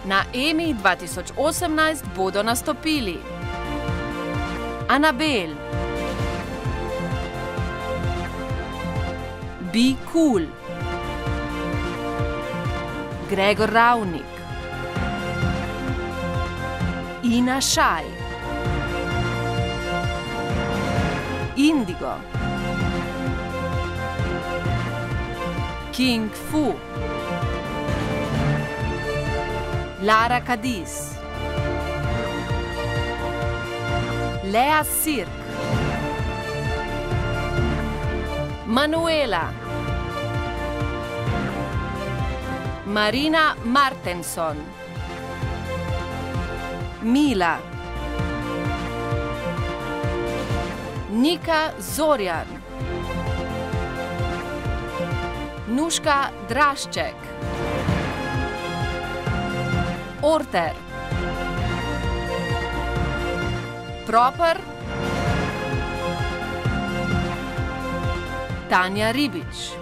Na EMI 2018 bodo nastopili Anabel, Be Cool, Gregor Ravnik, Ina Šaj, Indigo, King Fu, Lara Kadis, Lea Sirk, Manuela, Marina Martenson, Mila, Nika Zorjan, Nuška Drašček, Orter, Proper, Tanja Ribič.